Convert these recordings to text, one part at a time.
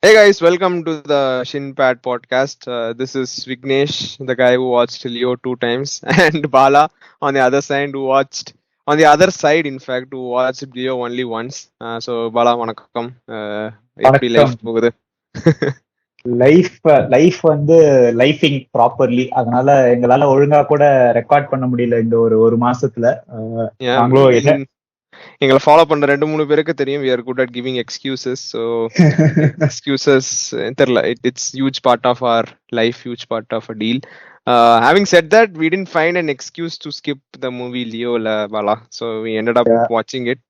Hey guys, welcome to the Shin Pad Podcast. This is Vignesh, the guy who watched Leo 2 times, and Bala on the other side on the other side, in fact, who watched Leo only once. So Bala, வணக்கம். எப்படி வணக்கம். Life போகுது? Life life வந்து லைஃபிங் properly. அதனால எங்களால ஒழுங்கா கூட record பண்ண முடியல இந்த ஒரு ஒரு மாசத்துல. Yeah, நாங்களும் என்ன எங்களை ஃபாலோ பண்ற 2-3 பேருக்கு தெரியும் we are good at giving excuses. So excuses தெரியல. It's huge part of our life, huge part of a deal. Having said that, we didn't find an excuse to skip the movie Leo la Bala. So we ended up watching it.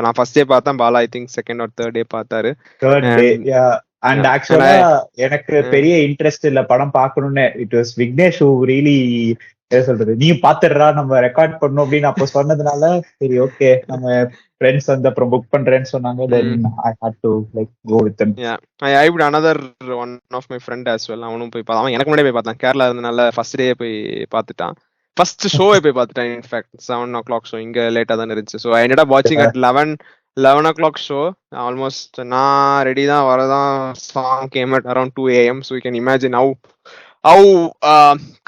நான் first day பார்த்தேன், Bala I think second or third day பார்த்தாரு. Third day. And Yeah, and ஆக்சுவலா எனக்கு பெரிய interest இல்ல படம் பார்க்கணும்னு. It was Vignesh who really சொல்றது, நீ பாத்துடுறா நம்ம ரெக்கார்ட் பண்ணணும் அப்படின்னு அப்போ சொன்னதுனால சரி ஓகே நம்ம ஃப்ரெண்ட்ஸ் வந்து அப்புறம் புக் பண்றேன்னு சொன்னாங்க. Then I had to like go with them. yeah, I hyped another one of my friend as well. அவனும் போய் பார்த்தான். அவன் எனக்கு முன்னாடியே போய் பார்த்தான். கேரளா இருந்தனால ஃபர்ஸ்ட் டே போய் பார்த்துட்டான். ஃபர்ஸ்ட் ஷோவே போய் பார்த்துட்டான். இன்ஃபேக்ட் 7 o'clock ஷோ இங்க லேட்டா தான் இருந்துச்சு. So I ended up watching at 11 o'clock show. Almost நான் ரெடி தான் வரதான். Song game at around 2 a.m. So you can imagine how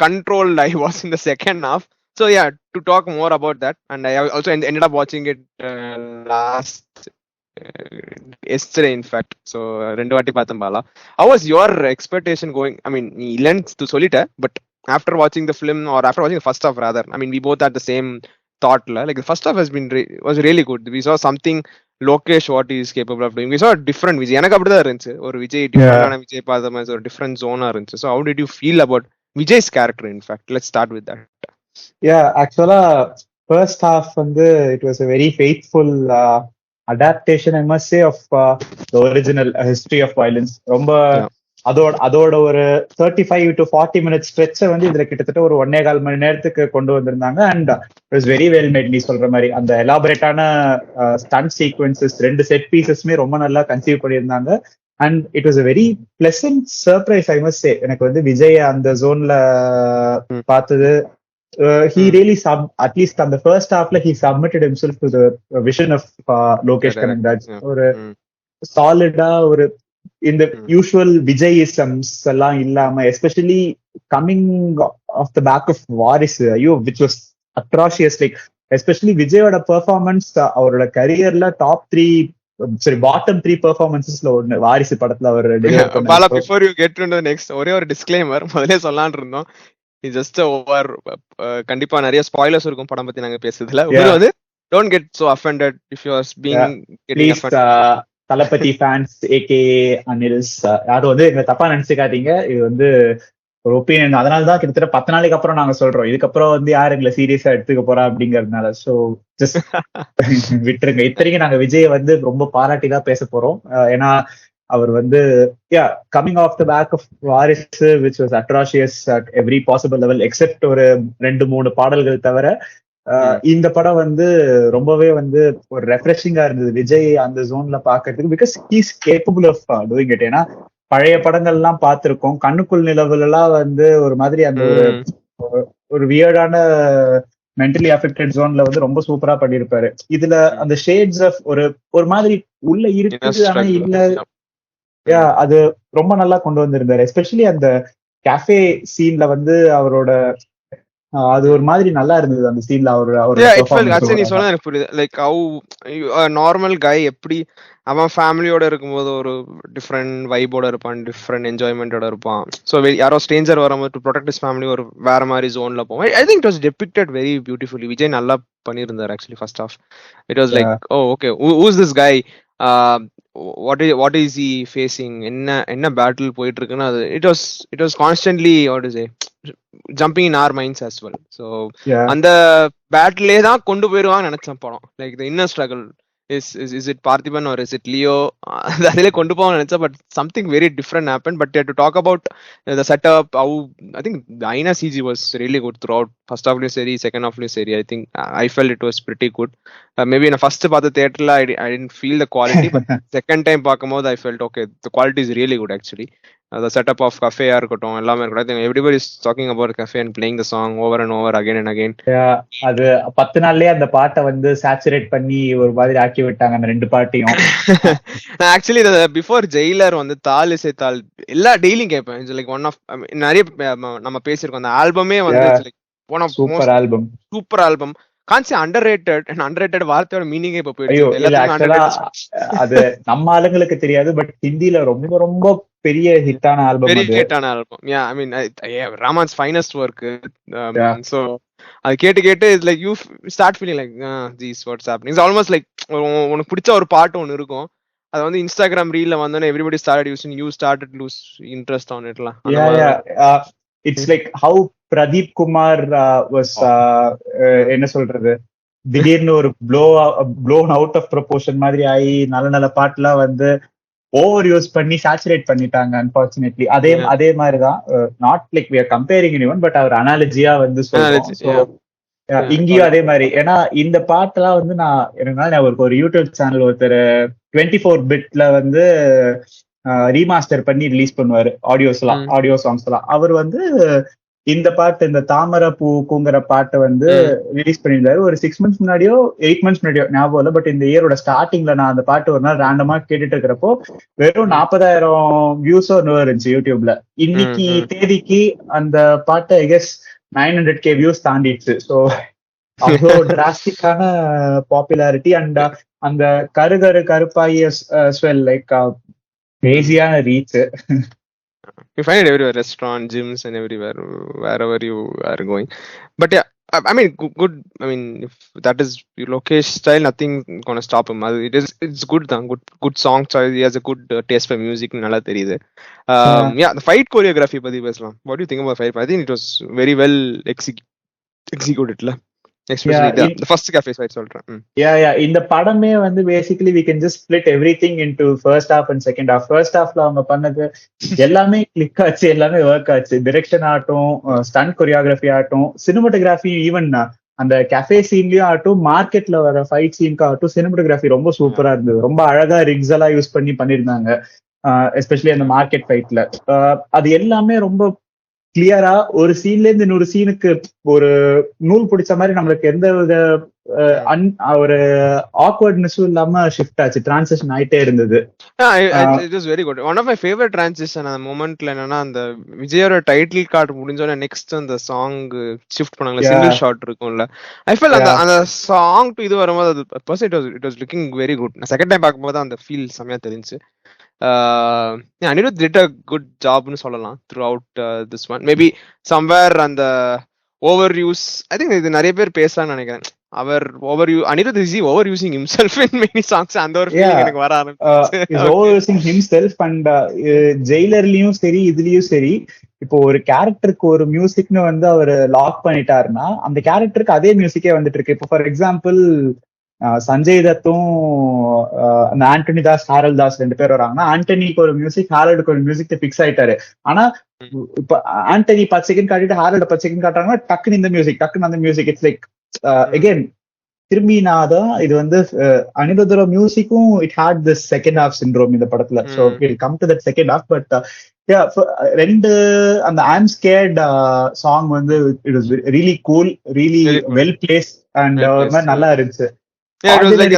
controlled I was in the second half. So yeah, to talk more about that, and I also ended up watching it last yesterday in fact. So ரெண்டு வாட்டி பார்த்தேன் Bala. How was your expectation going? I mean, நீ இல்லைன்னு சொல்லிட்ட, but after watching the film or after watching the first half rather, I mean we both had the same thought la. Like the first half was really good. We saw something Lokesh what he is capable of doing. We saw a different Vijay. எனக்கு அப்படிதான் இருந்துச்சு. ஒரு விஜய் டிஃபரெண்டான விஜய் பார்த்த மாதிரி ஒரு different ஜோனா இருந்துச்சு. So how did you feel about Vijay's character in fact? Let's start with that. ஆக்சுவலா first half வந்து it was a very faithful adaptation I must say of the original history of violence. ரொம்ப அதோட ஒரு 35 to 40 minutes ஸ்ட்ரெச்சை வந்து இதுல கிட்டத்தட்ட ஒரு 1.25 மணி நேரத்துக்கு கொண்டு வந்திருந்தாங்க. And it was very well made. நீ சொல்ற மாதிரி அந்த எலாபரேட்டான ஸ்டண்ட் சீக்வன்சஸ், 2 செட் பீசஸ்மே ரொம்ப நல்லா கன்சீவ் பண்ணியிருந்தாங்க. And it was a very pleasant surprise I must say. எனக்கு வந்து விஜய் அந்த ஜோன்ல பார்த்தது, he really at least on the first halfல he submitted himself to the vision of Lokesh Kanagaraj. ஒரு சாலிடா ஒரு இந்த யூஷுவல் விஜயிசம்ஸ் எல்லாம் இல்லாம, especially coming off the back of Varisu, ஐயோ which was atrocious. Like especially விஜயோட பெர்ஃபார்மன்ஸ் அவரோட கரியர்ல டாப் 3 சரி பாட்டம் 3 பெர்ஃபார்மன்சஸ்ல ஒண்ணு வாரிசு படத்துல அவர் Bala. before you get into the next, ஒரே ஒரு டிஸ்க்ளைமர் முதல்ல சொல்லலாம்னு இருந்தோம். ஜஸ்ட் ஓவர் கண்டிப்பா நிறைய ஸ்பாயிலர்ஸ் இருக்கும் படம் பத்தி நாங்க பேசுறதுல. வந்து don't get so offended if you are being getting offended. Thalapathy fans AK Anirudh யாரும் வந்து எங்க தப்பா நினைச்சுக்காதீங்க. இது வந்து ஒரு ஒப்பீனியன். அதனாலதான் கிட்டத்தட்ட 10 நாளைக்கு அப்புறம் நாங்க சொல்றோம். இதுக்கப்புறம் வந்து யாரு எங்களை சீரியஸா எடுத்துக்க போறா அப்படிங்கறதுனால. சோ ஜஸ்ட் விட்டுருங்க. இத்தனைக்கும் நாங்க விஜய் வந்து ரொம்ப பாராட்டி தான் பேச போறோம். ஏன்னா அவர் வந்து coming off the back of Varisu which was atrocious at every possible level except ஒரு 2-3 பாடல்கள் தவிர இந்த படம் வந்து ரொம்பவே வந்து ஒரு ரெஃப்ரெஷிங்கா இருந்தது விஜய் அந்த ஜோன்ல பாக்குறதுக்கு. Because he's capable of doing it. ஏன்னா பழைய படங்கள் எல்லாம் பார்த்திருக்கோம். கண்ணுக்குள் நிலவுல எல்லாம் வந்து ஒரு மாதிரி அந்த ஒரு வியர்டான மென்டலி அஃபெக்டட் ஜோன்ல வந்து ரொம்ப சூப்பரா பண்ணிருப்பாரு. இதுல அந்த ஷேட்ஸ் ஆஃப் ஒரு மாதிரி உள்ள இருக்குது ஆனா இல்ல. அது ரொம்ப நல்லா கொண்டு வந்திருந்தாரு. எஸ்பெஷலி அந்த கேஃபே சீன்ல வந்து அவரோட அது ஒரு மாதிரி நல்லா இருந்தது அந்த சீன்ல. நீ சொன்னா எனக்கு புரியுது. லைக் ஹவ் நார்மல் கை எப்படி அவன் ஃபேமிலியோட இருக்கும்போது ஒரு டிஃப்ரெண்ட் வைபோட இருப்பான், டிஃப்ரெண்ட் என்ஜாய்மெண்டோட இருப்பான். ஸோ யாரோ ஸ்ட்ரேஞ்சர் வரும்போது டு ப்ரொடெக்ட் ஹிஸ் ஃபேமிலி ஒரு வேற மாதிரி ஜோன்ல போவோம். I think it was depicted very beautifully. Vijay நல்லா பண்ணியிருந்தார் actually first half. It was like oh okay, who's this guy, what is he facing, என்ன பேட்டில் போயிட்டு இருக்குன்னு அது it was constantly what is jumping in our minds as well. So அந்த பேட்டிலே தான் கொண்டு போயிருவாங்க நினைச்சேன் படம். Like the inner struggle is it Parthiban or is it Leo, அதிலே கொண்டு போவாங்க நினைச்சேன். But something very different happened. But to talk about the setup, how I think the Aina CG was really good throughout first half series, second half series. I think I felt it was pretty good. Maybe in the first பார்த்த தியேட்டர்ல I didn't feel the quality, but second time பார்க்கும்போது I felt okay, the quality is really good actually. the setup of cafe இருக்கட்டும் எல்லாமே இருக்கட்டும். Everybody is talking about cafe and playing the song over and over again and again. அது 10 நாள்லயே அந்த பாட்டை வந்து saturate பண்ணி ஒரு மாதிரி ஆக்கி விட்டாங்க அந்த 2 பாட்டையும். நான் ஆக்சுவலி பிஃபோர் ஜெயிலர் வந்து தால் இசை தால் எல்லா டெய்லியும் கேட்பேன். இட்ஸ் லைக் ஒன் ஆஃப் நிறைய நம்ம பேசியிருக்கோம். அந்த ஆல்பமே வந்து like one of super album. Super album. கான்சி அண்டர்ரேட்டட் வார்த்தையோட மீனிங்கே இப்ப போயிடுச்சு. அது நம்ம ஆளுங்களுக்கு தெரியாது, பட் ஹிந்தில ரொம்ப ரொம்ப பெரிய ஹிட்டான ஆல்பம். வெரி ஹிட்டான album. Yeah I mean Rahman's finest work. So அது கேட்டு கேட்டு it's like you start feeling like jeez what's happening. It's almost like உனக்கு பிடிச்ச ஒரு பாட்டு ஒன்னு இருக்கும், அது வந்து இன்ஸ்டாகிராம் ரீல்ல வந்தோனே everybody started using, you started lose interest on இட்லாம். It's like how Pradeep Kumar was என்ன சொல்றது, திடீர்னு ஒரு ப்ளோன் அவுட் ஆஃப் ப்ரொபோர்ஷன் மாதிரி ஆகி நல்ல நல்ல பாட்டுலாம் வந்து ஓவர் யூஸ் பண்ணி சாச்சுரேட் பண்ணிட்டாங்க அன்பார்ச்சுனேட்லி. அதே மாதிரிதான், not like we are comparing anyone, but அவர் அனாலஜியா வந்து சொல்றோம். இங்கேயும் அதே மாதிரி. ஏன்னா இந்த பாட்டெல்லாம் வந்து எனக்கு ஒரு யூடியூப் சேனல் ஒருத்தர் 24 பிட்ல வந்து ரீமாஸ்டர் பண்ணி ரிலீஸ் பண்ணுவாரு ஆடியோ சாங்ஸ் எல்லாம். அவர் வந்து இந்த பாட்டு, இந்த தாமரை பூக்குங்கிற பாட்டை வந்து ரிலீஸ் பண்ணியிருந்தாரு ஒரு 6 months முன்னாடியோ 8 months முன்னாடியோ ஞாபகம் இல்லை. பட் இந்த இயரோட ஸ்டார்டிங்ல நான் அந்த பாட்டு ஒரு நாள் ரேண்டமா கேட்டுட்டு இருக்கிறப்போ வெறும் 40,000 வியூஸோ இருந்துச்சு யூடியூப்ல. இன்னைக்கு தேதிக்கு அந்த பாட்டை ஐ கெஸ் 900K வியூஸ் தாண்டிடுச்சு. ஸோ அவ்வளோ டிராஸ்டிக்கான பாப்புலாரிட்டி. அண்ட் அந்த கருப்பாகிய ஸ்வெல் லைக் கிரேசியான reach. You find it everywhere, restaurant, gyms, and everywhere, wherever you are going. But yeah, I mean, good. I mean, if that is Lokesh style, nothing gonna stop him. It's good, good song choice. He has a good taste for music. Nalla theriyudhu. Yeah, the fight choreography padi pesalam. What do you think about fight? I think it was very well executed la. Especially the first cafe fight சொல்றேன். இந்த படமே வந்து basically we can just split everything into first half and second half. First halfல அவங்க பண்ணது எல்லாமே click ஆச்சு, எல்லாமே work ஆச்சு. டிரெக்ஷன் ஆகட்டும், ஸ்டண்ட் கொரியோகிராஃபி ஆகட்டும், சினிமாட்டோகிராஃபி, ஈவன் அந்த கஃபே சீன்லயும் ஆகட்டும், மார்க்கெட்ல வர ஃபைட் சீனுக்கு ஆகட்டும், சினிமாட்டோகிராஃபி ரொம்ப சூப்பரா இருந்தது. ரொம்ப அழகா ரிக்ஸ் எல்லாம் யூஸ் பண்ணிருந்தாங்க, எஸ்பெஷலி அந்த மார்க்கெட் ஃபைட்ல. அது எல்லாமே ரொம்ப கிளியரா ஒரு சீன்ல இருந்து இன்னொரு சீனுக்கு ஒரு நூல் பிடிச்ச மாதிரி நம்மளுக்கு எந்த வித ஒரு ஆக்வர்ட்னஸும் இல்லாம ஷிஃப்ட் ஆச்சு, டிரான்சிஷன் ஆயிட்டே இருந்தது. It was very good. One of my favorite transition அந்த மொமெண்ட்ல என்னன்னா, அந்த விஜயோட டைட்டில் கார்டு முடிஞ்சோடனே நெக்ஸ்ட் அந்த சாங் ஷிஃப்ட் பண்ணாங்களா, சிங்கிள் ஷாட் இருக்கும்ல. ஐ ஃபீல் அந்த சாங் டு இது வரும்போது it was looking very good. நான் செகண்ட் டைம் பார்க்கும்போது அந்த ஃபீல் செமையா தெரிஞ்சு. Anirudh did a good job னு சொல்லலாம் throughout this one. Maybe somewhere அந்த overuse, I think இது நிறைய பேர் பேசலாம்னு நினைக்கிறேன். Anirudh is overusing himself in many songs. அந்த ஒரு feeling எனக்கு வர ஆரம்பிச்சு. He's overusing himself. and ஜெயிலர்லயும் சரி இதுலயும் சரி, இப்போ ஒரு கேரக்டருக்கு ஒரு மியூசிக்னு வந்து அவர் லாக் பண்ணிட்டாருன்னா அந்த கேரக்டருக்கு அதே மியூசிக்கே வந்துட்டு இருக்கு. இப்போ ஃபார் எக்ஸாம்பிள் சஞ்சய் தத்தும் அந்த ஆண்டனி தாஸ், ஹாரல் தாஸ் 2 பேர் வராங்கன்னா, ஆண்டனிக்கு ஒரு மியூசிக், ஹாரல்டுக்கு ஒரு மியூசிக் பிக்ஸ் ஆயிட்டாரு. ஆனா இப்ப ஆண்டனி 10 செகண்ட் காட்டிட்டு ஹாரல்ட 10 செகண்ட் காட்டுறாங்கன்னா டக்குன்னு இந்த மியூசிக், டக்குன்னு அந்த மியூசிக். இட்ஸ் லைக் அகெயின் திரும்பி நான் தான் இது வந்து அனிருத்தோட மியூசிக்கும் it had this second half syndrome இந்த படத்துல. So will come to that second half. But அந்த ஐம் ஸ்கேர்ட் சாங் வந்து it was really cool, really well placed and ஒரு மாதிரி நல்லா இருந்துச்சு. Yeah, it was like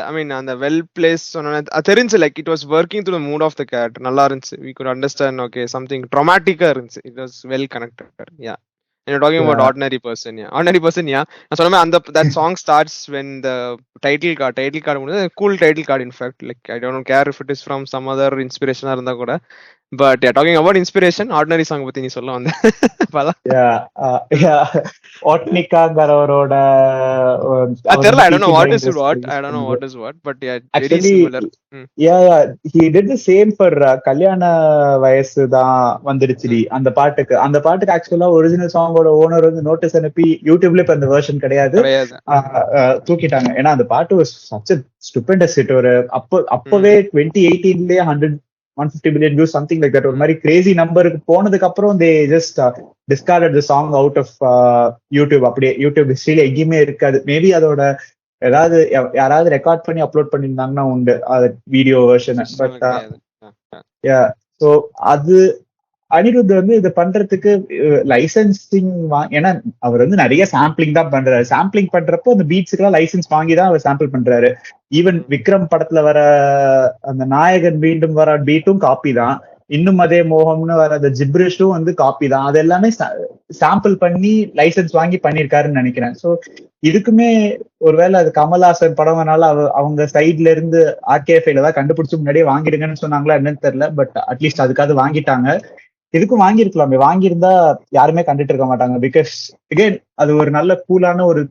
I mean அந்த well place சொன்னா தெரிஞ்சு, like it was working through the mood of the character. நல்லா இருந்துச்சு. we could understand, okay, something traumatic இருந்துச்சு. it was well connected. yeah, and you're talking about ordinary person. நான் சொன்ன மாதிரி அந்த that song starts when the title card முடிஞ்சு, cool title card in fact. like I don't care if it is from some other inspiration இருந்தா கூட, but yeah, talking about inspiration, ordinary song பத்தி நீ சொல்ல வந்த பல. ஓட்னிகாங்கறவரோட தெரியல, I don't know what is what, but yeah, very similar. he did the same for கல்யாண வயசு தான் வந்துடுச்சு அந்த பாட்டுக்கு ஆக்சுவலா ஒரிஜினல் சாங்கோட ஓனர் வந்து நோட்டீஸ் அனுப்பி யூடியூப்ல இப்ப அந்த வெர்ஷன் கிடையாது, தூக்கிட்டாங்க. ஏன்னா அந்த பாட்டு such a stupendous hit. ஒரு அப்பவே 2018லயே 150 million views, something like that. ஒரு மாதிரி கிரேசி நம்பருக்கு போனதுக்கு அப்புறம் they just discarded the song out of YouTube. அப்படியே யூடியூப் ஹிஸ்டரியில எங்கேயுமே இருக்காது. மேபி அதோட யாராவது ரெக்கார்ட் பண்ணி அப்லோட் பண்ணிருந்தாங்கன்னா உண்டு அது வீடியோ வெர்ஷன். பட் ஸோ அது அனிருத் வந்து இது பண்றதுக்கு லைசன்சிங் ஏன்னா அவர் வந்து நிறைய சாம்பிளிங் தான் பண்றாரு. சாம்பிளிங் பண்றப்போ அந்த பீட்ஸுக்கு எல்லாம் லைசன்ஸ் வாங்கி தான் அவர் சாம்பிள் பண்றாரு. ஈவன் விக்ரம் படத்துல வர அந்த நாயகன் மீண்டும் வர பீட்டும் காப்பி தான். இன்னும் அதே மோகம்னு வர அந்த ஜிப்ரிஷும் வந்து காப்பி தான். அது எல்லாமே சாம்பிள் பண்ணி லைசன்ஸ் வாங்கி பண்ணிருக்காருன்னு நினைக்கிறேன். ஸோ இதுக்குமே ஒருவேளை அது கமல்ஹாசன் படம்னால அவங்க சைட்ல இருந்து ஆர்கேஎஃப்ல தான் கண்டுபிடிச்சு முன்னாடியே வாங்கிடுங்கன்னு சொன்னாங்களா என்னன்னு தெரியல. பட் அட்லீஸ்ட் அதுக்காவது வாங்கிட்டாங்க. இதுக்கும் வாங்கியிருக்கலாமே, வாங்கியிருந்தா யாருமே கண்டுட்டு இருக்க மாட்டாங்க. பிகாஸ் அகெயின் அது ஒரு நல்ல கூலான ஒரு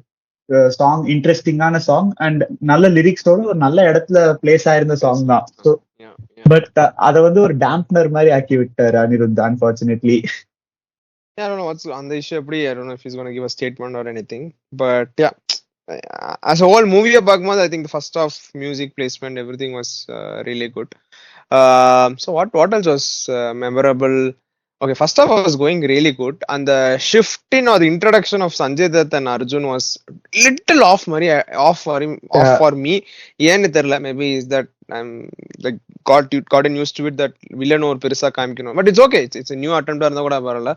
சாங், இன்ட்ரெஸ்டிங்கான சாங் அண்ட் நல்ல லிரிக்ஸோட ஒரு நல்ல இடத்துல பிளேஸ் ஆயிருந்த சாங் தான். ஸோ பட் அதை வந்து ஒரு டேம்ப்னர் மாதிரி ஆக்கி விட்டாரு Anirudh, unfortunately. I don't know what's on the issue. I don't know if he's going to give a statement or anything. But yeah, as a whole movie, I think the first half music placement, everything was really good. So what else was memorable? Okay, first half was going really good, and the shift in or the introduction of Sanjay Dutt and Arjun was little off for me. Maybe is that I'm like gotten used to it that villain or perisa kaamikano, but it's okay. It's a new attempt arna kuda varala.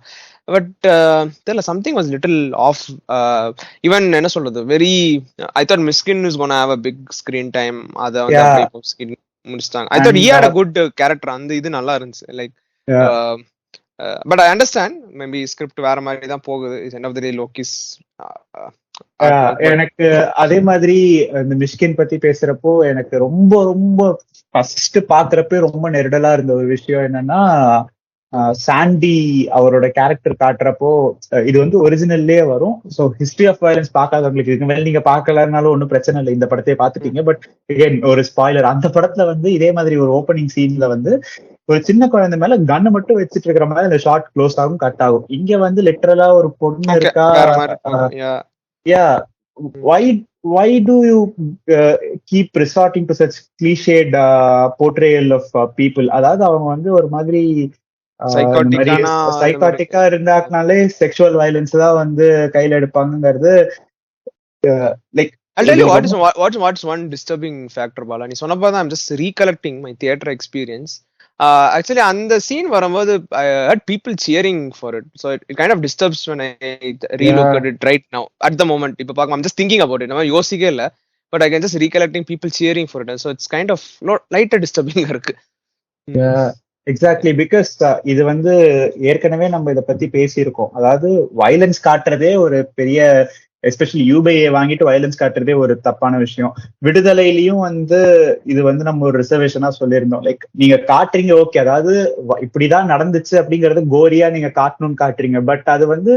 But something was little off. Even enna solradhu very. I thought Miskin is gonna have a big screen time. Adha type of screen முடிச்சிட்டாங்க. I thought he had a good character. அந்த இது நல்லா இருந்துச்சு. Like but I understand maybe script வேற மாதிரி தான் போகுது. End of the day Loki's எனக்கு அதே மாதிரி இந்த மிஷ்கின் பத்தி பேசுறப்போ எனக்கு ரொம்ப ரொம்ப ஃபர்ஸ்ட் பாக்குறப்ப ரொம்ப நெருடலா இருந்த ஒரு விஷயம் என்னன்னா, சாண்டி அவரோட கேரக்டர் காட்டுறப்போ இது வந்து ஒரிஜினல்லே வரும். ஸோ ஹிஸ்டரி ஆஃப் வயலன்ஸ் பார்க்காதவங்களுக்கு இருக்கு மேல நீங்க பார்க்கலனாலும் ஒன்றும் பிரச்சனை இல்லை, இந்த படத்தையே பார்த்துட்டீங்க. பட் அகைன் ஒரு ஸ்பாய்லர், அந்த படத்துல வந்து இதே மாதிரி ஒரு ஓப்பனிங் சீன்ல வந்து ஒரு சின்ன குழந்தை மேல கண்ணை மட்டும் வச்சுட்டு இருக்கிற மாதிரி அந்த ஷார்ட் க்ளோஸ் ஆகும், கட் ஆகும். இங்க வந்து லிட்டரலா ஒரு பொண்ணு இருக்கா. Why do you keep resorting to such cliched portrayal of people? அதாவது அவங்க வந்து ஒரு மாதிரி சைக்காட்டிக்கா இருந்தாக்குனாலே செக்ஷுவல் வயலன்ஸ் தான் வந்து கையில எடுப்பாங்கிறது. Like I'll tell you what is one disturbing factor, Bala. நீ சொன்னப்போ I'm just recollecting my theater experience. Actually அந்த scene வரும்போது I heard people cheering for it, so it kind of disturbs when I relook at it right now at the moment. இப்ப பாக்க I'm just thinking about it, நான் யோசிக்கவே இல்ல, but I can just recollecting people cheering for it, so it's kind of lighter disturbing இருக்கு. Exactly, because இது வந்து ஏற்கனவே நம்ம இதை பத்தி பேசியிருக்கோம். அதாவது வயலன்ஸ் காட்டுறதே ஒரு பெரிய, எஸ்பெஷலி யூபிஐ வாங்கிட்டு வயலன்ஸ் காட்டுறதே ஒரு தப்பான விஷயம். விடுதலையிலயும் வந்து இது வந்து நம்ம ஒரு ரிசர்வேஷனா சொல்லியிருந்தோம். லைக் நீங்க காட்டுறீங்க ஓகே, அதாவது இப்படிதான் நடந்துச்சு அப்படிங்கறது கோரியா நீங்க காட்டணும்னு காட்டுறீங்க, பட் அது வந்து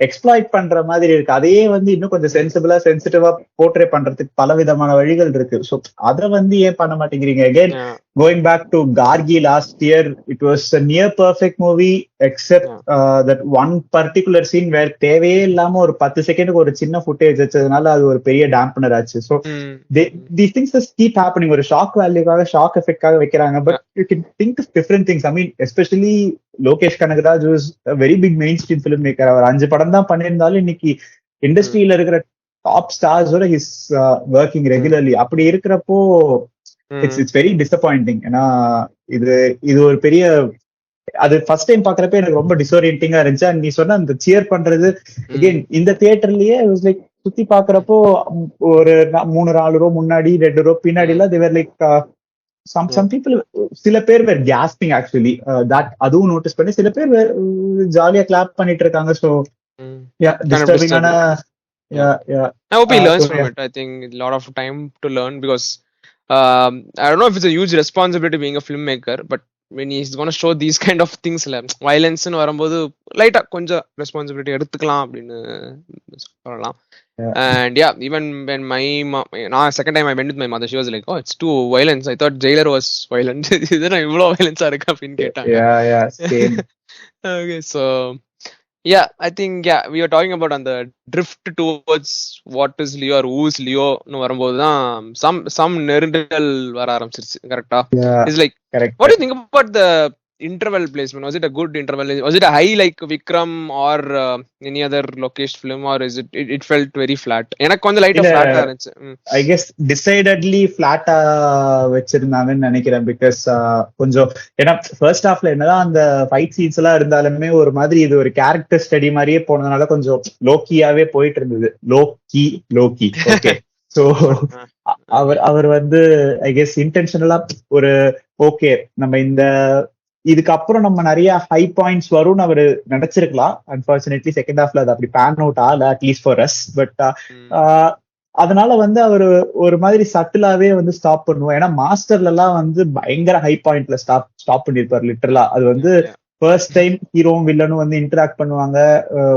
எக்ஸ்ப்ளாய்ட் பண்ற மாதிரி இருக்கு. அதையே வந்து இன்னும் கொஞ்சம் சென்சிட்டிவா போர்ட்ரே பண்றதுக்கு பல விதமான வழிகள் இருக்கு. ஸோ அதை வந்து ஏன் பண்ண மாட்டேங்கிறீங்க? Again going back to Gargi last year, it was a near perfect movie except that one particular scene where தேவையே இல்லாம ஒரு 10 செகண்டுக்கு ஒரு சின்ன ஃபுட்டேஜ் வச்சதுனால அது ஒரு பெரிய டேம்பனர் ஆச்சு. So these things just keep happening. ஒரு ஷாக் வேல்யூக்காக, ஷாக் எஃபெக்டாக வைக்கிறாங்க. But you can think of different things. I mean especially Lokesh Kanagaraj was a very big mainstream filmmaker. அவர் 5 படம் தான் பண்ணியிருந்தாலும் இன்னைக்கு இண்டஸ்ட்ரியில இருக்கிற டாப் ஸ்டார்ஸோட ஹிஸ் ஒர்க்கிங் ரெகுலர்லி. அப்படி இருக்கிறப்போ it's very disappointing. ஏன்னா இது ஒரு பெரிய, அது ஃபர்ஸ்ட் டைம் பாக்குறப்ப எனக்கு ரொம்ப டிசோரியன்டிங்கா இருந்துச்சு. நீ சொன்ன அந்த சியர் பண்றது அகைன் இந்த தியேட்டர்லயே லைக் சுத்தி பாக்குறப்போ ஒரு 3-4 ரோ முன்னாடி 2 ரோ பின்னாடி எல்லாம் தேவர் லைக் some people, சில பேர் வேர் gasping actually. அதுவும் நோட்டீஸ் பண்ணி சில பேர் ஜாலியா கிளாப் பண்ணிட்டு இருக்காங்க. So டிஸ்டர்பிங்கான. I hope he learns from it. I think a lot of time to learn because I don't know if it's a huge responsibility being a filmmaker, but when he's going to show these kind of things, violence னு வரும்போது லைட்டா கொஞ்சம் responsibility எடுத்துக்கலாம் அப்படின்னு சொல்லலாம். And yeah, even when my second time I went with my mother, she was like, oh, it's too violence. I thought Jailer was violent. இதுனா இவ்வளவு violence ஆ இருக்கு அப்படின்னு கேட்டாங்க. Okay, so yeah, I think we are talking about on the drift towards what is Leo or who is Leo னு வரும்போது தான் some நெருடல் வர ஆரம்பிச்சிருச்சு. கரெக்டா? It's like, what do you think about the interval placement? Was it a good interval? Was it a high like Vikram or any other Lokesh film, or is it felt very flat? எனக்கு கொஞ்சம் லைட்டா இல்ல ஃபிளாட்டா இருந்துச்சு. I guess டிசைடட்லி ஃபிளாட்டா வச்சிருந்தாங்கன்னு நினைக்கிறேன். Because கொஞ்சம் ஏன்னா first ஹாஃப்ல என்னதான் அந்த ஃபைட் சீன்ஸ் எல்லாம் இருந்தாலுமே ஒரு மாதிரி இது ஒரு கேரக்டர் ஸ்டடி மாதிரியே போனதுனால கொஞ்சம் லோக்கியாவே போயிட்டு இருந்தது. Loki okay. சோ அவர் வந்து ஐ கெஸ் இன்டென்ஷனலா ஒரு ஓகே நம்ம இந்த இதுக்கப்புறம் நம்ம நிறைய ஹை பாயிண்ட்ஸ் வரும்னு அவரு நினைச்சிருக்கலாம். அன்பார்ச்சுனேட்லி செகண்ட் ஹாஃப்ல அது அப்படி பேன் அவுட் ஆகல, அட்லீஸ்ட் ஃபார் அஸ். பட் அதனால வந்து அவரு ஒரு மாதிரி சட்டிலாவே வந்து ஸ்டாப் பண்ணுவோம். ஏன்னா மாஸ்டர்ல எல்லாம் வந்து பயங்கர ஹை பாயிண்ட்ல ஸ்டாப் பண்ணிருப்பாரு லிட்டரலா. அது வந்து ஃபர்ஸ்ட் டைம் ஹீரோவும் வில்லனும் வந்து இன்டராக்ட் பண்ணுவாங்க,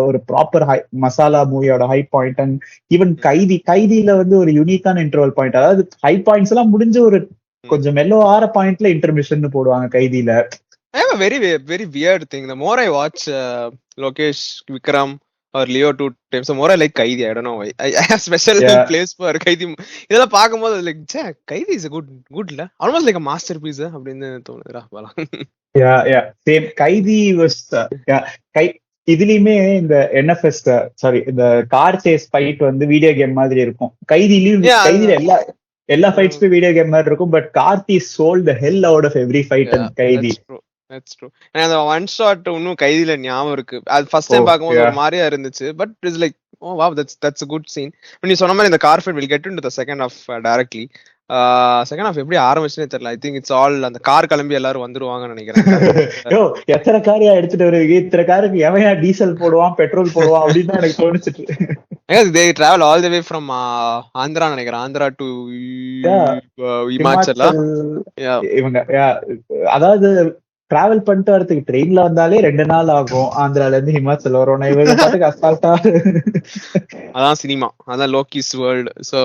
ஒரு ப்ராப்பர் ஹை மசாலா மூவியோட ஹை பாயிண்ட். அண்ட் ஈவன் கைதியில வந்து ஒரு யுனிக்கான இன்டர்வல் பாயிண்ட், அதாவது ஹை பாயிண்ட்ஸ் எல்லாம் முடிஞ்ச ஒரு கொஞ்சம் மெல்லோ ஆற பாயிண்ட்ல இன்டர்மிஷன் போடுவாங்க கைதியில. I have a very weird thing. The more I watch Lokesh, Vikram or Leo two times, the more I like Kaidi. I don't know why. I have special place for Kaidi. இதெல்லாம் பாக்கும்போது like Kaidi is a good la, almost like a masterpiece அப்படினு தோணுதுடா Bala. Yeah same. Kaidi was இதுலயுமே இந்த NFS sorry இந்த car chase fight வந்து video game மாதிரி இருக்கும். கைதில எல்லா ஃபைட்ஸ்மே வீடியோ கேம் மாதிரி இருக்கும். But Karthi sold the hell out of every fight in Kaidi. That's true. And the one shot இன்னும் கைதில ஞாபகம் இருக்கு. அது ஃபர்ஸ்ட் டைம் பாக்கும்போது ஒரு மாதிரியா இருந்துச்சு. But it's like oh wow, that's a good scene. நீ சொன்ன மாதிரி இந்த car fight will get into the second half directly. Second half எப்படி ஆரம்பிச்சுனே தெரியல. ஐ திங்க் இட்ஸ் ஆல் அந்த கார் கிளம்பி எல்லாரும் வந்துருவாங்கன்னு நினைக்கிறேன். எத்தனை காரையா எடுத்துட்டு வருவீங்க, இத்தனை காருக்கு எவையா டீசல் போடுவான் பெட்ரோல் போடுவான் அப்படின்னு எனக்கு தோணுச்சு. they travel all the way from Andhra நினைக்கிறேன், ஆந்திரா டு இமாச்சல். இவங்க அதாவது டிராவல் பண்ணிட்டு வரதுக்கு ட்ரெயின்ல வந்தாலே 2 நாள் ஆகும். ஆந்திரால இருந்து ஹிமாச்சல் வரும். இவங்க பாட்டுக்கு அசால்ட்டா. அதான் சினிமா, அதான் Loki's world. So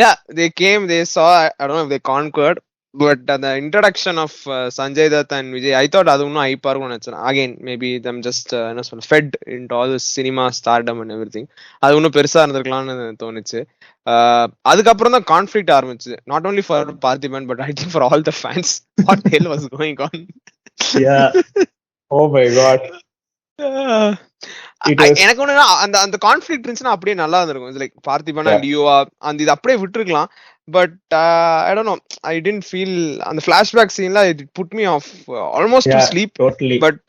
yeah, they came, they saw, I don't know if they conquered, but the introduction of Sanjay Dutt and Vijay, I thought adu இன்னும் hype ஆகும் நினைச்சேன். Again maybe them just என்ன சொல்ல fed into all this cinema stardom and everything. அது இன்னும் பெருசா இருந்திருக்கலாம்னு தோணுச்சு. அதுக்கப்புறம் தான் கான்ஃபிளிக்ட் ஆரம்பிச்சு, not only for Parthiban but I think for all the fans. What the hell was going on? Yeah, oh my god. எனக்கு ஒண்ணு அந்த கான்ஃபிளிக்ட் இருந்துச்சுன்னா அப்படியே நல்லா இருந்திருக்கும். லைக் பார்த்திபனா லியோவா அந்த இது அப்படியே விட்டுருக்கலாம். But I don't know, I didn't feel அந்த ஃபிளாஷ்பேக் சீன்ல it put me off almost to sleep. But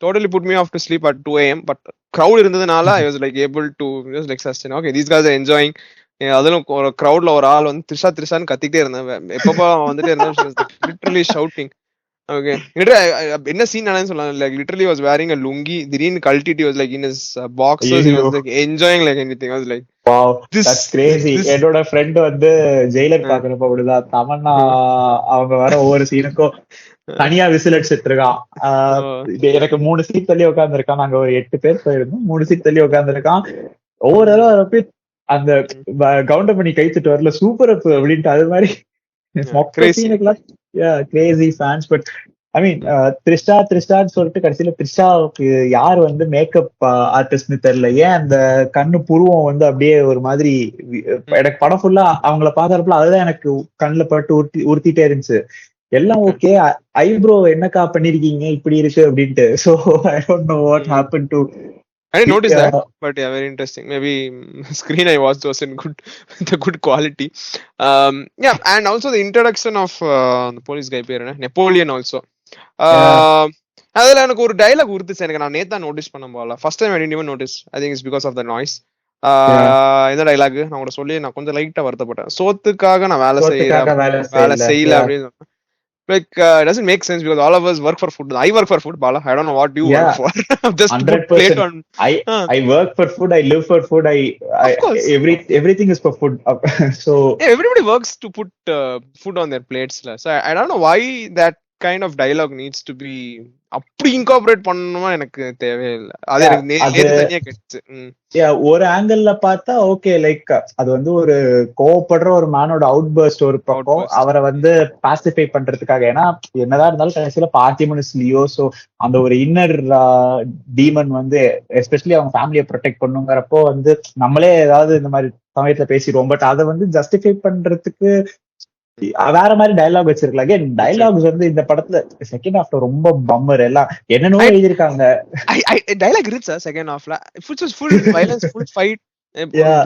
totally put me off to sleep at 2 AM. But crowd இருந்ததுனால I was like able to just like sustain. Okay, these guys are enjoying. அதுல ஒரு crowdல ஒரு ஆள் வந்து த்ரிஷான்னு கத்திட்டே இருந்தேன். எப்பப்பா வந்துட்டே இருந்தேன், literally shouting. Okay, என்ன சீன் நடந்துன்னு சொல்லலாம். Like literally was wearing a lungi, திடீர்னு கழட்டிட்டு was like in his boxers, he was like enjoying like anything. I was like wow, that's crazy. என்னோட ஃப்ரெண்ட் வந்து ஜெயிலர் பாக்குறப்ப அப்படிதான் தமன்னா அவங்க வர ஒவ்வொரு சீனுக்கும் தனியா விசில் அடிச்சிட்டு இருக்கான். எனக்கு 3 சீட் தள்ளி உட்காந்துருக்கான். நாங்க ஒரு 8 பேர் போயிருந்தோம். 3 சீட் தள்ளி உட்காந்துருக்கான். ஒவ்வொரு தடவை அந்த கவுண்டர் பண்ணி கைத்துட்டு வரல சூப்பர் அப் அப்படின்ட்டு அது மாதிரி கிரேசி ஃபேன்ஸ். பட் ஐ மீன் த்ரிஷான்னு சொல்லிட்டு கடைசியில த்ரிஷாவுக்கு யார் வந்து மேக்கப் ஆர்டிஸ்ட்னு தெரியல. ஏன் அந்த கண்ணு புருவம் வந்து அப்படியே ஒரு மாதிரி எனக்கு படம் ஃபுல்லா அவங்கள பாக்குறப்பல அதுதான் எனக்கு கண்ணுல பட்டு உறுத்திட்டே இருந்துச்சு. எல்லாம் ஓகே, ஐப்ரோ என்னக்கா பண்ணிருக்கீங்க இப்படி இருக்கு அப்படின்ட்டு. So I don't know what happen to I didn't notice that, but yeah, very interesting. Maybe screen I watched was in good quality. Yeah, and also the introduction of the police guy பேரு Napoleon also. அதுல எனக்கு ஒரு dialogue உறுத்துச்சு. எனக்கு நான் நேத்தா notice பண்ண போல. First time I didn't even notice. I think it's because of the noise. இந்த dialogue நான் கூட சொல்லி நான் கொஞ்சம் லைட்டா வருத்தப்பட்டேன். சோத்துக்காக நான் வேலை செய்யல அப்படின்னு. Like it doesn't make sense because all of us work for food. I work for food, Bala. I don't know what you work for. Just 100%. On I work for food. I live for food. Everything is for food. So yeah, everybody works to put food on their plates. So I don't know why that kind of dialogue needs to be அப்படி incorporate பண்ணணுமா எனக்கு தேவையில்லை. அது எனக்கு தனியா கிடைச்சு. ஒரு angle பார்த்தா ஓகே, லைக் அது வந்து ஒரு கோவப்படுற ஒரு மேனோட அவுட் பர்ஸ்ட் ஒரு பக்கம், அவரை வந்து பாசிஃபை பண்றதுக்காக. ஏன்னா என்னதான் இருந்தாலும் கடைசியில பார்த்திபன் இஸ் லியோ. சோ அந்த ஒரு இன்னர் டீமன் வந்து எஸ்பெஷலி அவங்க ஃபேமிலியை ப்ரொடெக்ட் பண்ணுங்கிறப்போ வந்து நம்மளே ஏதாவது இந்த மாதிரி சமயத்துல பேசிடுவோம். பட் அதை வந்து ஜஸ்டிஃபை பண்றதுக்கு வேற மாதிரி டயலாக் வச்சிருக்கலாம். அகைன் டயலாக்ஸ் வந்து இந்த படத்துல செகண்ட் ஹாஃப்ல ரொம்ப பம்மர், எல்லாம் என்னென்னவோ எழுதிருக்காங்க. டயலாக் இருந்துச்சா செகண்ட் ஹாஃப்ல? ஃபுல் வயலன்ஸ், ஃபுல் ஃபைட்,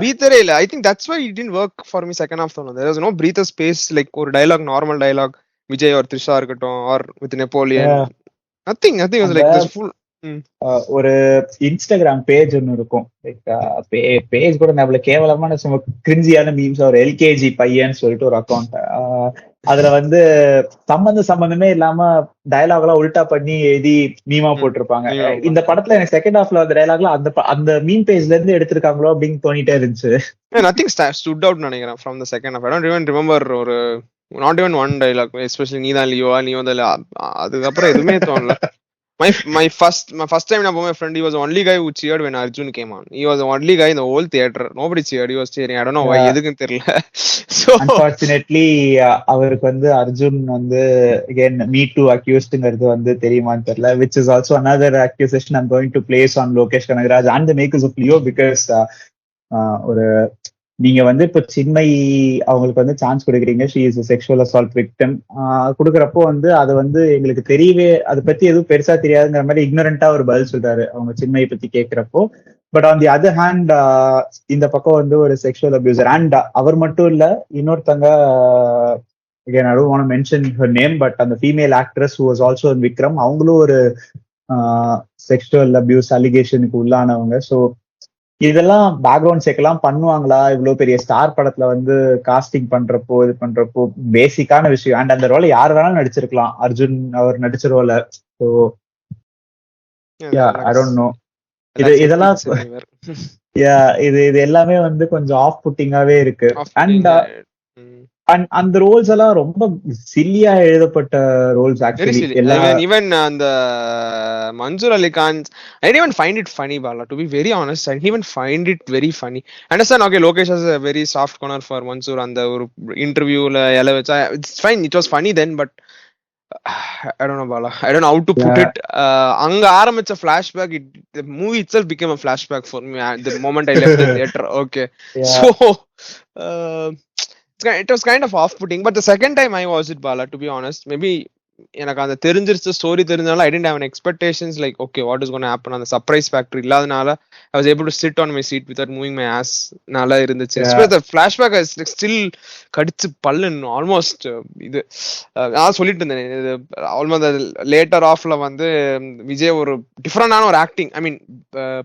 பிரீத்தரே இல்ல. I think that's why it didn't work for me second half. There was no breather space. Like ஒரு dialogue, normal dialogue, Vijay or Trisha இருக்கட்டும், or with Napoleon, nothing was like this full. ஒரு Instagram page ஒன்னு இருக்கும், page கூட நம்மள கேவலமான சும்மா கிரிஞ்சியான memes, ஒரு எல்கேஜி பையன்னு சொல்லிட்டு ஒரு அக்கௌண்ட். அதுல வந்து சம்பந்தமே இல்லாம டயலாக் எல்லாம் உல்டா பண்ணி எழுதி மீமா போட்டிருப்பாங்க. இந்த படத்துல எனக்கு செகண்ட் ஹாஃப்ல அந்த டயலாக்ல அந்த மீம் பேஜ்ல இருந்து எடுத்திருக்காங்களோ அப்படின்னு தோணிட்டே இருந்துச்சு. நத்திங் ஸ்டுட் அவுட் நினைக்கிறேன் from the second half. I don't even remember ஒரு not even one dialogue, especially நீதான் லியோவா, நீ வந்து அதுக்கப்புறம் எதுவுமே தோணல. My first time my friend, he was the only guy who cheered when Arjun came on. He was the only guy in the whole theater. Nobody cheered. He was cheering. I don't know why. எதுக்குன்னு தெரியல. So unfortunately அவருக்கு வந்து அர்ஜுன் வந்து again me too accused-ங்கிறது வந்து தெரியுமான்னு தெரியல, which is also another accusation I'm going to place on Lokesh Kanagaraj and the makers of Leo, because ஒரு நீங்க வந்து இப்ப சின்மை அவங்களுக்கு வந்து சான்ஸ் கொடுக்குறீங்க, she is sexual assault victim. கொடுக்குறப்போ வந்து அதை வந்து எங்களுக்கு தெரியவே, அதை பத்தி எதுவும் பெருசா தெரியாதுங்கிற மாதிரி இக்னோரண்டா ஒரு பதில் சொல்றாரு அவங்க சின்மையை பத்தி கேட்கிறப்போ. But on the other hand இந்த பக்கம் வந்து ஒரு செக்ஷுவல் அபியூசர். அண்ட் அவர் மட்டும் இல்ல, இன்னொருத்தங்க, again I don't want to mention her name, but அந்த female actress who was also in Vikram, அவங்களும் ஒரு செக்ஷுவல் அபியூஸ் அலிகேஷனுக்கு உள்ளானவங்க. ஸோ இதெல்லாம் பேக்ரவுண்ட் செக் எல்லாம் பண்ணுவாங்களா? இவ்வளவு பெரிய ஸ்டார் படத்துல வந்து காஸ்டிங் பண்றப்போ இது பண்றப்போ பேசிக்கான விஷயம். அண்ட் அந்த ரோல யார் வேணாலும் நடிச்சிருக்கலாம், அர்ஜுன் அவர் நடிச்ச ரோல. ஸோ ஐ டோன்ட் நோ, இதெல்லாம் இது எல்லாமே வந்து கொஞ்சம் ஆஃப் புட்டிங்காவே இருக்கு. அண்ட் அந்த ரோல்ஸ் எல்லாம் ரொம்ப சில்லியா எழுதப்பட்ட ரோல்ஸ் ஆக்சுவலி. ஈவன் அந்த Mansoor Ali Khan, I didn't even find it funny, Bala, to be very honest. I didn't even find it very funny. Understand, okay, Lokesh has a very soft corner for Mansoor. அந்த ஒரு இன்டர்வியூல எல வச்சா it's fine, it was funny then, but I don't know, Bala, I don't know how to put it. அங்க ஆரம்பிச்ச flashback, the movie itself became a flashback for me the moment I left the theater. Okay, so it was kind of off-putting, but the second time I watched it, Bala, to be honest, maybe எனக்கு அந்த தெரிஞ்சிருச்சு, story தெரிஞ்சனால I didn't have an expectations like okay what is going to happen. அந்த surprise factor இல்லாதனால I was able to sit on my seat without moving my ass. நல்லா இருந்துச்சு. the flashback is still கடிச்சு பல்லுன்னு almost. இது நான் சொல்லிட்டு இருந்தேன், இது ஆல்மோஸ்ட் லேட்டர் ஆஃப்ல வந்து விஜய் ஒரு டிஃப்ரெண்டான ஒரு ஆக்டிங் ஐ மீன்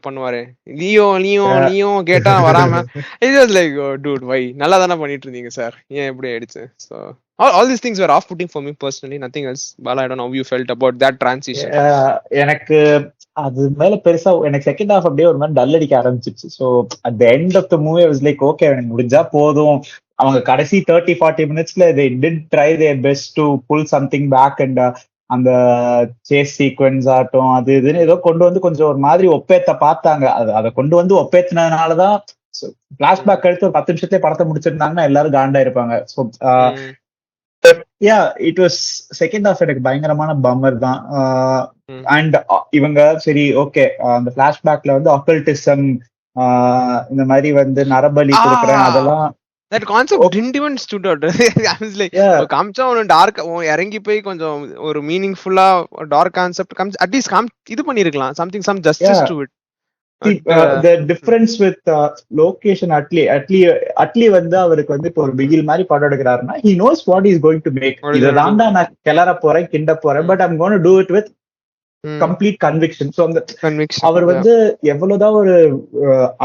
பண்ணுவாரு. லியோ கேட்டா வராம இட் வாஸ் லைக் டூட் வை, நல்லா தானே பண்ணிட்டு இருந்தீங்க சார், ஏன் எப்படி ஆயிடுச்சு? So all these things were off-putting for me personally, nothing else. Bala, I don't know how you felt about that transition. எனக்கு அது மேல பெருசா எனக்கு செகண்ட் ஹாஃப் அப்படியே ஒரு மாதிரி டல் அடிக்க ஆரம்பிச்சிச்சு. So at the end of the movie I was like okay, எனக்கு முடிஞ்சா போதும். அவங்க கடைசி 30-40 மினிட்ஸ்ல they did try their best to pull something back, and அந்த சேஸ் சீக்வன்ஸ் ஆட்டம் அது இதுன்னு ஏதோ கொண்டு வந்து கொஞ்சம் ஒரு மாதிரி ஒப்பேத்த பார்த்தாங்க. அதை கொண்டு வந்து ஒப்பேத்தினதுனாலதான் பிளாஷ்பேக் எடுத்து ஒரு 10 நிமிஷத்துலயே படத்தை முடிச்சிருந்தாங்கன்னா எல்லாரும் காண்டா இருப்பாங்க. So it was second half எனக்கு பயங்கரமான பம்மர் தான். அண்ட் இவங்க சரி ஓகே அந்த பிளாஷ்பேக்ல வந்து அக்கல்டிசம் இந்த மாதிரி வந்து நரபலி கொடுக்குறேன் அதெல்லாம் that concept didn't even stood out. I was like காம்ச்சா ஒரு டார்க் இறங்கி போய் கொஞ்சம் ஒரு மீனிங்ஃபுல்லா டார்க் கான்செப்ட் காம்ச் அட்லீஸ்ட் இது பண்ணிருக்கலாம், some justice to it. The difference with Lokesh and Atli வந்து அவருக்கு வந்து இப்போ ஒரு பிகில் மாதிரி படம் எடுக்கிறாருன்னா he knows what he is going to make. இதான் நான் கிளற போறேன் கிண்ட போறேன், but I'm going to do it with complete conviction. So அந்த அவர் வந்து எவ்வளவுதான் ஒரு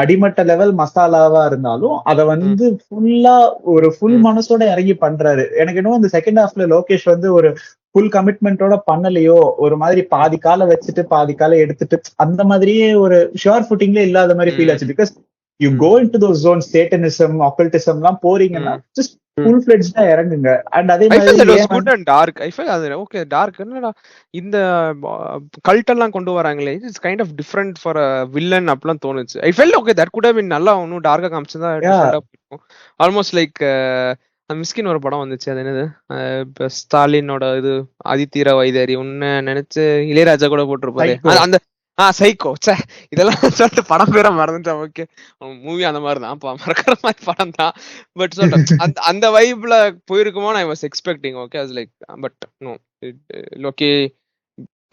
அடிமட்ட லெவல் மசாலாவா இருந்தாலும் அதை வந்து ஃபுல்லா ஒரு ஃபுல் மனசோட இறங்கி பண்றாரு. எனக்கு இன்னும் இந்த செகண்ட் ஹாஃப்ல லோகேஷ் வந்து ஒரு ஃபுல் கமிட்மெண்டோட பண்ணலையோ, ஒரு மாதிரி பாதி காலை வச்சுட்டு பாதி காலை எடுத்துட்டு அந்த மாதிரியே ஒரு ஷுவர் ஃபுட்டிங்ல இல்லாத மாதிரி ஃபீல் ஆச்சு. Because you go into those zones, satanism occultism எல்லாம் போறீங்கன்னா ஜஸ்ட் ஃபுல் ஃப்ளெட்ஜ்டா இறங்குங்க. அண்ட் அதே மாதிரி டார்க் ஐ ஃபீல் அது ஓகே டார்க் என்னடா இந்த கல்ட் எல்லாம் கொண்டு வராங்களே, it's kind of different for a villain அப்படிலாம் தோணுச்சு. I felt okay that could have been நல்லா இன்னும் டார்க்கா காமிச்சதா இருக்கும். ஆல்மோஸ்ட் லைக் மிஸ்கின் ஒரு படம் வந்துச்சு, அது என்னது இப்ப ஸ்டாலினோட இது அதித்தீர வைதாரி உன்ன நினைச்சு இளையராஜா கூட போட்டிருப்பாரு. அந்த சைக்கோ சே இதெல்லாம் சொல்லிட்டு படம் பேரை மறந்துட்டேன். ஓகே மூவி அந்த மாதிரி தான் மறக்கிற மாதிரி படம் தான். பட் சொல்லிட்டேன் அந்த வைப்ல போயிருக்குமோ ஐ வாஸ் எக்ஸ்பெக்டிங். ஓகே அது like but no Loki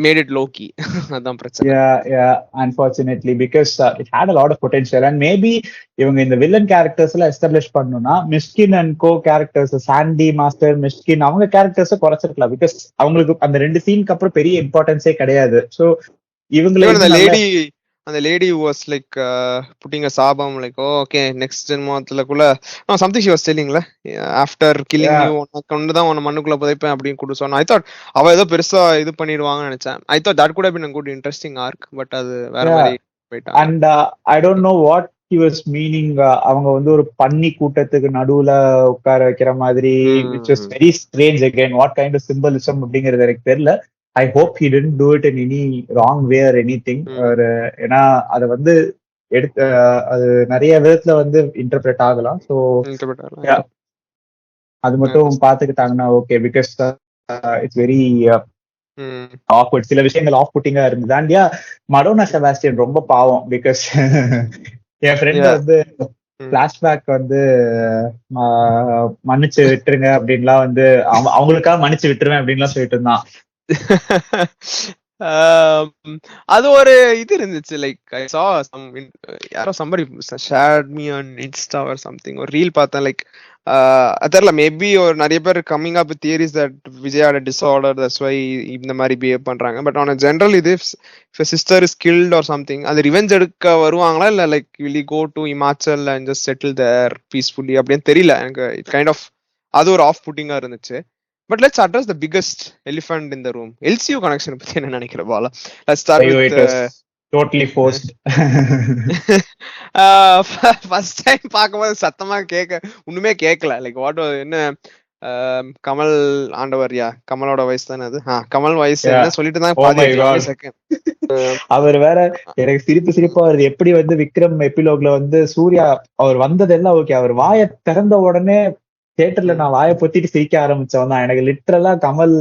made it low key. அதான் பிரச்சனை. Yeah, unfortunately, because it had a lot of potential, and maybe இவங்க இந்த வில்லன் கேரக்டர்ஸ் எல்லாம் எஸ்டாப்ளிஷ் பண்ணணும்னா Mysskin and co characters, Sandy master, Mysskin அவங்க கேரக்டர்ஸை குறைச்சிருக்கலாம். பிகாஸ் அவங்களுக்கு அந்த 2 சீனுக்கு அப்புறம் பெரிய இம்பார்ட்டன்ஸே கிடையாது. ஸோ இவங்களை அந்த lady was like putting a சாபம் லைக் ஓகே நெக்ஸ்ட் ஜென்மத்துலக்குள்ள சம்திங் ஷி வாஸ் டெல்லிங்ல ஆஃப்டர் கில்லிங் யூ உனக்கு கொண்டுதான் உன்னை மண்ணுக்குள்ள புதைப்பேன் அப்படின்னு கூட சொன்னா. ஐ தாட் அவ ஏதோ பெருசா இது பண்ணிடுவாங்கன்னு நினைச்சேன். I thought that could have been a good interesting arc, but அது வேற மாதிரி போயிட்டாங்க. And I don't know what he was meaning. அவங்க வந்து ஒரு பன்னி கூட்டத்துக்கு நடுவுல உட்கார வைக்கிற மாதிரி, which was very strange again. what kind of symbolism அப்படிங்கிறது எனக்கு தெரியல. I hope he didn't do it in any wrong way or anything. ஏன்னா அதை வந்து எடுத்து அது நிறைய விதத்துல வந்து இன்டர்பிரட் ஆகலாம். ஸோ அது மட்டும் பாத்துக்கிட்டாங்கன்னா okay. Because it's very awkward. சில விஷயங்கள் ஆஃப் புட்டிங்கா இருந்தது. அண்ட் மடோனா செபாஸ்டியன் ரொம்ப பாவம். பிகாஸ் என் ஃப்ரெண்ட் வந்து பிளாஷ்பேக் வந்து மன்னிச்சு விட்டுருங்க அப்படின்லாம் வந்து அவங்களுக்காக மன்னிச்சு விட்டுருவேன் அப்படின்லாம் சொல்லிட்டு இருந்தான். அது ஒரு இது இருந்துச்சு லைக் ஐ சா சம் யாரோ somebody shared me on Insta or something ஒரு ரீல் பார்த்தேன். லைக் தெரியல மேபி ஒரு நிறைய பேர் coming up with theories that Vijay had a disorder, that's why இந்த மாதிரி பிஹேவ் பண்றாங்க. பட் ஆன் ஜெனரல் இது if a sister is killed or something அது ரிவெஞ்ச் எடுக்க வருவாங்களா இல்ல like will he go to Himachal and just settle there peacefully அப்படின்னு தெரியல எனக்கு. இட் கைண்ட் ஆஃப் அது ஒரு ஆஃப் புட்டிங்கா இருந்துச்சு. But let's address the biggest elephant in the room. LCU connection பத்தி என்ன நினைக்கிற Bala? Let's start with totally forced. first time பாக்கும்போது சத்தமா ஒண்ணுமே கேட்கல. லைக் வாட் என்ன கமல் ஆண்டவர் கமலோட வயசு தானே அது. கமல் வயசு என்ன சொல்லிட்டு தான் பாதி செகண்ட். அவர் வேற எனக்கு சிரிப்பா வருது. எப்படி வந்து விக்ரம் எபிலோக்ல வந்து சூர்யா அவர் வந்ததெல்லாம் ஓகே, அவர் வாயை திறந்த உடனே தியேட்டர்ல நான் வாயை பொத்திட்டு சிரிக்க ஆரம்பிச்சவன் தான். எனக்கு லிட்டரலா கமல்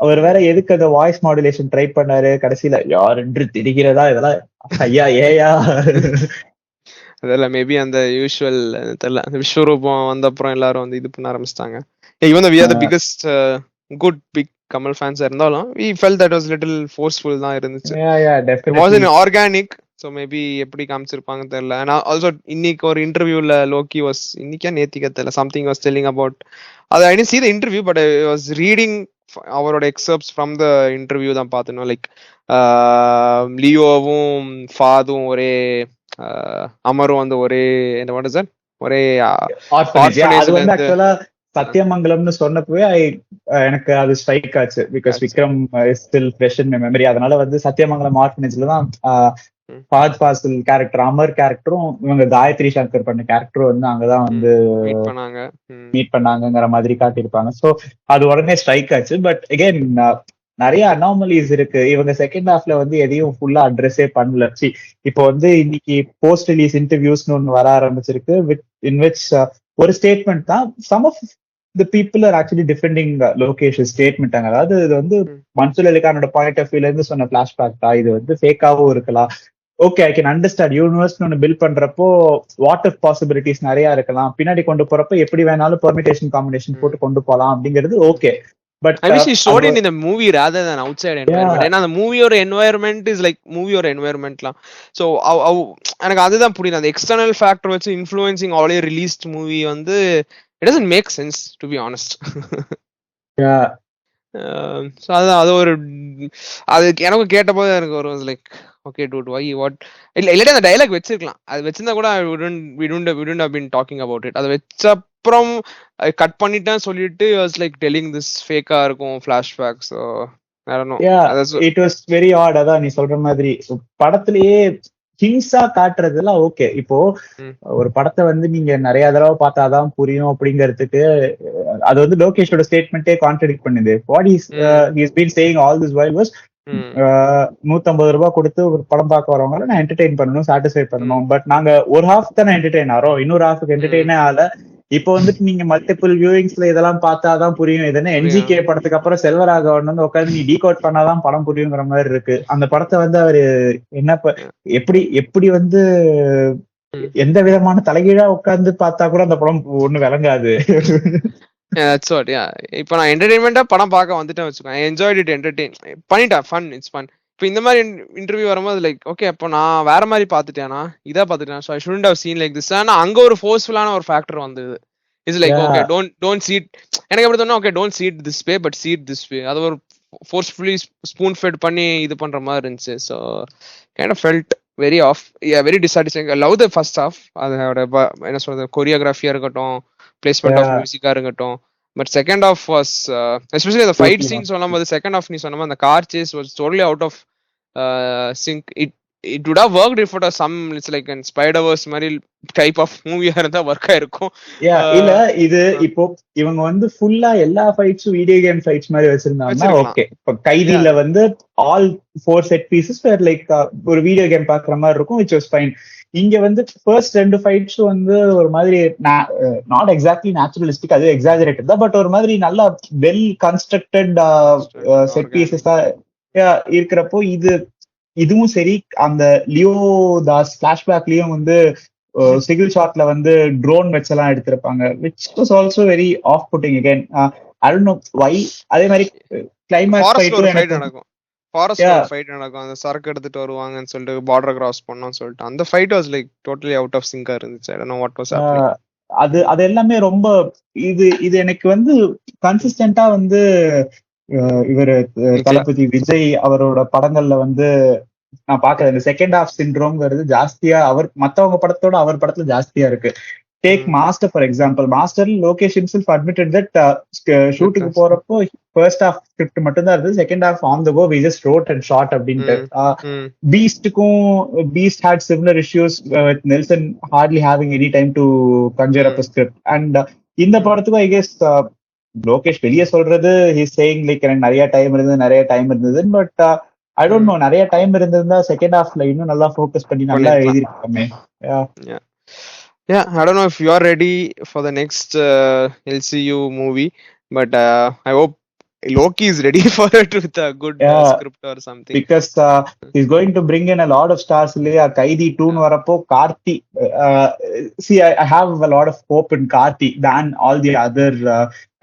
அவர் வேற எதுக்கு அந்த வாய்ஸ் மாடுலேஷன் ட்ரை பண்ணாரு கடைசியில யார் என்று தெரிகிறதா இதெல்லாம் ஐயா ஏயா அதெல்லாம் மேபி அந்த யூஷுவல் தெரியல. அந்த விஸ்வரூபம் வந்த அப்புறம் எல்லாரும் வந்து இது பண்ண ஆரம்பிச்சிட்டாங்க. Even we are the biggest good big Kamal fans இருந்தாலும் we felt that was little forceful தான் இருந்துச்சு. Definitely. It wasn't organic. So maybe எப்படி காமிச்சிருப்பாங்க தெரியல. And also இன்னைக்கு ஒரு இன்டர்வியூல லோக்கி was இன்னைக்கா நேத்திக்கா தெரியல something was telling about I didn't see the interview but I was reading அவரோட excerpts from the interview தான் பார்த்தேன். லைக் லியோவும் ஃபாதும் ஒரே அமரும் வந்து ஒரே என்ன வாட் இஸ் தட் ஒரே அது வந்து ஆக்சுவலா சத்தியமங்கலம்னு சொன்னப்பவே எனக்கு அது ஸ்ட்ரைக் ஆச்சு. Because Vikram is still fresh in my memory. அதனால வந்து சத்தியமங்கலம் ஆர்ஃபனேஜ்ல தான் ஃபாத் ஃபாசில் கேரக்டர் அமர் கேரக்டரும் இவங்க காயத்ரி சங்கர் பண்ண கேரக்டரும் வந்து அங்கதான் வந்து மீட் பண்ணாங்கிற மாதிரி காட்டியிருப்பாங்க. சோ அது உடனே ஸ்ட்ரைக் ஆச்சு. பட் அகைன் நிறைய அனாமலிஸ் இருக்கு. இவங்க செகண்ட் ஹாஃப்ல வந்து எதையும் ஃபுல்லா அட்ரஸே பண்ணல. இப்போ வந்து இன்னைக்கு போஸ்ட் ரிலீஸ் இன்டர்வியூஸ்னு ஒன்று வர ஆரம்பிச்சிருக்கு. இன் விச் ஒரு ஸ்டேட்மெண்ட் தான் some of the people are actually defending Lokesh statement. அதாவது இது வந்து மன்சூர் அலிகானோட பாயிண்ட் ஆஃப் வியூல இருந்து சொன்ன பிளாஷ்பேக் தான், இது வந்து ஃபேக்காவும் இருக்கலாம். Okay, I can understand. Universe ஒன்று பில்ட் பண்றப்போ வாட் இஃப் பாசிபிலிட்டிஸ் நிறைய இருக்கலாம். பின்னாடி கொண்டு போறப்ப எப்படி வேணாலும் பெர்மிட்டேஷன் காம்பினேஷன் போட்டு கொண்டு போலாம் அப்படிங்கிறது okay. But I wish he showed it in the movie rather than outside environment. ஏன்னா அந்த மூவியோட என்வாயர்மெண்ட் இஸ் லைக் மூவியோட என்வாயர்மெண்ட்லாம். ஸோ எனக்கு அதுதான் புரியல. அந்த எக்ஸ்டர்னல் ஃபேக்டர் வச்சு இன்ஃப்ளூயன்சிங் ஆல்ரெடி ரிலீஸ்ட் மூவி வந்து it doesn't make sense to be honest. So அது ஒரு அது எனக்கு கேட்டபோது எனக்கு ஒரு like okay dude why what இல்லாட்டி அந்த டைலாக் வச்சிருக்கலாம். அது வச்சிருந்தா கூட we wouldn't have been talking about it. அதை வச்ச அப்புறம் கட் பண்ணிட்டேன் சொல்லிட்டு வாஸ் லைக் டெல்லிங் திஸ் ஃபேக்கா இருக்கும் flashback. So I don't know. It was very odd. அதான் நீ சொல்ற மாதிரி படத்திலேயே ஹிங்ஸா காட்டுறதுலாம் ஓகே. இப்போ ஒரு படத்தை வந்து நீங்க நிறைய தடவை பார்த்தாதான் புரியும் அப்படிங்கிறதுக்கு அது வந்து லோகேஷோட ஸ்டேட்மெண்டே கான்ட்ரடிக்ட் பண்ணுது. What is been saying all this while was $150 கொடுத்து ஒரு படம் பார்க்க வரவங்கள நான் என்டர்டெயின் பண்ணணும், சாட்டிஸ்ஃபை பண்ணணும். பட் நாங்க ஒரு ஹாஃப் தானே என்டர்டெயின் ஆறோம், இன்னொரு ஹாஃபுக்கு என்டர்டெயினே ஆகல. இப்போ வந்துட்டு நீங்க மல்டிபிள் வியூவிங்ஸ்ல இதெல்லாம் பார்த்தாதான் புரியும். இதென்ன என்ஜிகே படத்துக்கு அப்புறம் செல்வராகவன் வந்து உட்காந்து நீ டீகோட் பண்ணாதான் படம் புரியுங்கிற மாதிரி இருக்கு. அந்த படத்தை வந்து அவரு என்ன எப்படி எப்படி வந்து எந்த விதமான தலைகீழா உட்கார்ந்து பார்த்தா கூட அந்த படம் ஒண்ணு விளங்காது. இப்போ நான் என்டர்டைன்மெண்டா படம் பார்க்க வந்துட்டேன் வச்சுக்கோங்க, ஐ என்ஜாய்ட் இட், என்டர்டெயின் பண்ணிட்டேன், ஃபன், இட்ஸ் ஃபன். இப்போ இந்த மாதிரி இன்டர்வியூ வரும்போது லைக் ஓகே அப்போ நான் வேற மாதிரி பார்த்துட்டேனா, இதா பார்த்துட்டேன், so I shouldn't have seen like this. ஆனால் அங்கே ஒரு ஃபோர்ஸ்ஃபுல்லான ஒரு ஃபேக்டர் வந்தது. It's like okay don't cheat, எனக்கு எப்படி தோணும், okay don't cheat this way but cheat this way. அது ஒரு ஃபோர்ஸ்ஃபுல்லி ஸ்பூன் ஃபெட் பண்ணி இது பண்ற மாதிரி இருந்துச்சு. So kind of felt very off, very dissatisfying. Love the first half, அதோட என்ன சொல்றது, கொரியோகிராஃபியா இருக்கட்டும், பிளேஸ்மெண்ட் ஆஃப் மியூசிக்கா இருக்கட்டும். But second half was especially அந்த ஃபைட் சீன் சொல்லும்போது, செகண்ட் ஆஃப் நீ சொன்ன மாதிரி அந்த car chase was totally out of sync. It would have worked if it was some, it's like an Spider-Verse மாதிரி டைப் ஆஃப் மூவியா இருந்தா ஒர்க் ஆயிருக்கும். இல்ல இது இப்போ இவங்க வந்து ஃபுல்லா எல்லா ஃபைட்ஸும் வீடியோ கேம் ஃபைட்ஸ் மாதிரி வச்சிருந்தாங்கன்னா ஓகே. இப்ப கைதில வந்து ஆல் 4 செட் பீசஸ் லைக் ஒரு வீடியோ கேம் பாக்குற மாதிரி இருக்கும், which was fine. இங்க வந்து ஃபர்ஸ்ட் 2 ஃபைட்ஸும் வந்து ஒரு மாதிரி நாட் எக்ஸாக்ட்லி நேச்சுரலிஸ்டிக், அது எக்ஸாஜரேட்டட் தான், பட் ஒரு மாதிரி நல்லா வெல் கன்ஸ்ட்ரக்டட் செட் பீசஸ் தான் இருக்கிறப்போ இதுவும் சரி. அந்த லியோ தாஸ் பிளாஷ்பேக்லயும் வந்து சிங்கிள் ஷாட்ல வந்து ட்ரோன் வச்செல்லாம் எடுத்திருப்பாங்க, which was also very off putting again. I don't know why. அதே மாதிரி கிளைமாக்ஸ் ஃபைட் நடக்கும், ஃபாரஸ்ட்ல ஃபைட் நடக்கும், அந்த சரக்கு எடுத்துட்டு வருவாங்கன்னு சொல்லிட்டு பார்டர் கிராஸ் பண்ணோம்னு சொல்லிட்டு அந்த fight was like totally out of சிங்கா இருந்துச்சு. I don't know what was happening. அது எல்லாமே ரொம்ப இது எனக்கு வந்து கன்சிஸ்டன்டா வந்து இவரு தளபதி விஜய் அவரோட படங்கள்ல வந்து நான் பாக்குறேன். இந்த செகண்ட் ஹாஃப் சிண்ட்ரோம்ங்கிறது ஜாஸ்தியா மத்தவங்க படத்தோட அவர் படத்துல ஜாஸ்தியா இருக்கு. Take Master for example. Master Lokesh himself admitted that ஷூட்டுக்கு போறப்போ ஃபர்ஸ்ட் ஹாஃப் ஸ்கிரிப்ட் மட்டும் தான் இருந்தது, second half on the go we just wrote and shot அப்படின்ட்டு. Beast had similar issues with Nelson hardly having any time to conjure up a script. And இந்த படத்துக்கும் I guess Lokesh வெளியே சொல்றது he's saying like எனக்கு நிறைய time இருந்தது, but I don't know, நிறைய time இருந்திருந்தா செகண்ட் ஹாஃப்ல இன்னும் நல்லா ஃபோக்கஸ் பண்ணி நல்லா எழுதிருக்காமே. Yeah, I don't know if you are ready for the next LCU movie, but I hope Loki is ready for it with a good script or something, because he's going to bring in a lot of stars. இல்லையா, கைதி 2 வரப்போ Karthi, see I have a lot of hope in Karthi than all the other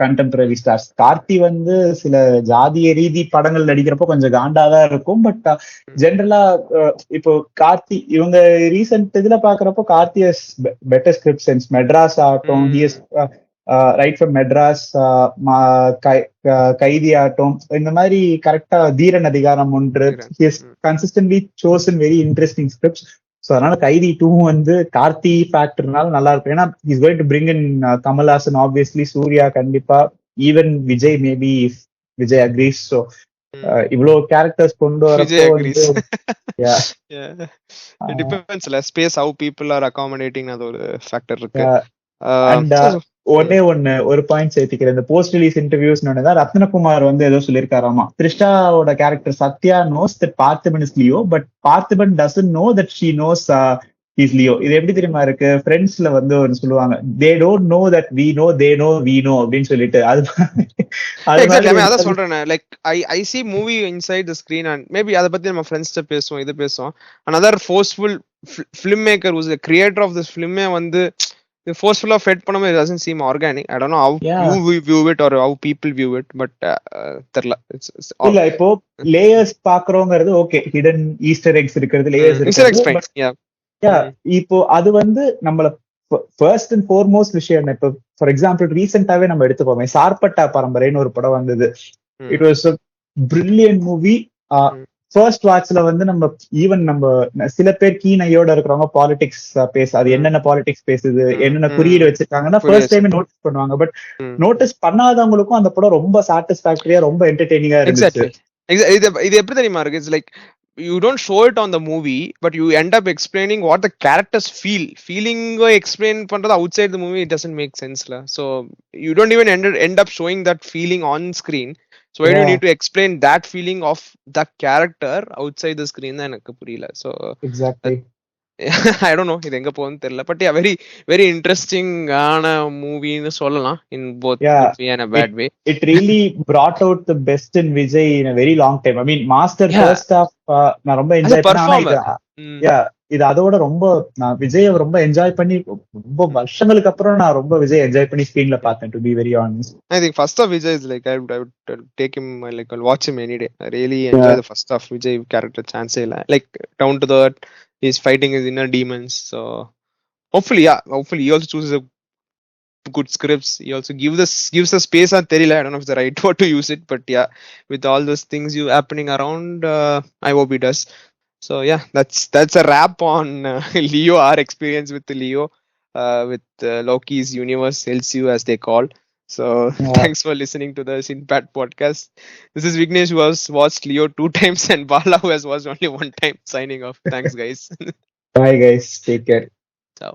contemporary stars. Karthi வந்து சில ஜாதிய ரீதி படங்கள் நடிக்கிறப்போ கொஞ்சம் காண்டாதான் இருக்கும், பட் ஜென்ரலா இப்போ கார்த்தி இவங்க ரீசெண்ட் இதுல பாக்குறப்போ Karthi has better script sense. Madras ஆகட்டும், he is right from Madras, கைதி ஆட்டம், இந்த மாதிரி கரெக்டா தீரன் அதிகாரம் ஒன்று, he has consistently chosen very interesting scripts. So அதனால கைதி 2 வந்து கார்த்தி ஃபேக்டர்னால நல்லா இருக்கும். ஏன்னா he's going to bring in Kamal Haasan, obviously Suriya கண்டிப்பா, even Vijay, maybe Vijay agrees. So இவ்வளவு கேரக்டர்ஸ் கொண்டு வரப்போ space how people are accommodating, அது ஒரு ஃபேக்டர் இருக்கு. ஒரு பாயிண்ட் சேர்த்திக்கிறேன். இந்த போஸ்ட் ரிலீஸ் இன்டர்வியூஸ் ரத்னகுமார் வந்து ஏதோ சொல்லிருக்காராமா, த்ரிஷாவோட character Sathya knows that Parthiban is Leo, but Parthiban doesn't know that she knows he's Leo. இது எப்படி தெரியுமா இருக்கு, ஃப்ரெண்ட்ஸ்ல வந்து ஒரு சொல்லுவாங்க, they don't know that we know, they know we know அப்படின்னு சொல்லிட்டு. அதான் சொல்றேன், like I see movie inside the screen and maybe அத பத்தி நம்ம ஃப்ரெண்ட்ஸ்ட்ட பேசுவோம், இது பேசுவோம். another forceful filmmaker who's the creator of this film வந்து forceful of fed பண்ணாம it doesn't seem organic. I don't know how you view it or how people view it, but தெரியல. இல்ல இப்போ லேயர்ஸ் பாக்குறோங்கிறது ஓகே, ஹிடன் ஈஸ்டர் எக்ஸ் இருக்குது, layers இருக்கு. இப்போ அது வந்து நம்மள ஃபர்ஸ்ட் அண்ட் ஃபோர்மோஸ்ட் விஷயம் என்ன, இப்போ ஃபார் எக்ஸாம்பிள் ரீசெண்டாவே நம்ம எடுத்துப்போமே, சார்பட்டா பரம்பரைன்னு ஒரு படம் வந்தது. It was a brilliant movie. First வாட்ச்ல வந்து நம்ம ஈவன் நம்ம சில பேர் கீன் ஐயோட இருக்கிறவங்க பாலிடிக்ஸ் அது என்னென்ன பாலிடிக்ஸ் பேசுது, என்னென்ன குறியீடு வச்சிருக்காங்கன்னா ஃபர்ஸ்ட் டைம் நோட்டீஸ் பண்ணுவாங்க. பட் நோட்டீஸ் பண்ணாதவங்களுக்கும் அந்த படம் ரொம்ப சாட்டிஸ்ஃபேக்டரியா, ரொம்ப என்டர்டெய்னிங்கா இருந்துச்சு. இது எப்படி தெரியுமா இருக்கு, it's like you don't show it on the movie, but you end up explaining what the characters feeling explain பண்றது outside the movie. It doesn't make sense la, so you don't even end up showing that feeling on screen. So why do you need to explain that feeling of that character outside the screen? எனக்கு புரியல. So exactly I don't know இது எங்க போகுதுன்னு தெரியல. But yeah very very interesting ஆன மூவின்னு சொல்லலாம் in both Yeah, good way and a bad way. it really brought out the best in Vijay in a very long time. I mean, Master Yeah, first half நான் ரொம்ப as a enjoy பண்ணேன். ஆனா இது performer. Mm. yeah, இது அதோட ரொம்ப நான் விஜய் ரொம்ப என்ஜாய் பண்ணி ரொம்ப வருஷங்களுக்கு அப்புறம் நான் ரொம்ப விஜய் என்ஜாய் பண்ணி ஸ்கிரீன்ல பார்த்தேன், to be very honest. I think first half Vijay is like I would take him like I'll watch him any day. I really enjoy the first half Vijay character chance like down to the earth. He's fighting his inner demons. So hopefully he also chooses a good scripts. He also gives the space on Terila. I don't know if it's the right word to use it, but yeah, with all those things you happening around, I hope he does. So yeah, that's a wrap on Leo, our experience with Leo, with Loki's universe, LCU as they call. So thanks for listening to the Shin Pad podcast. This is Vignesh, who has watched Leo 2 times, and Bala, who has watched only 1 time. Signing off. Thanks, guys. Bye guys, take care. Ciao.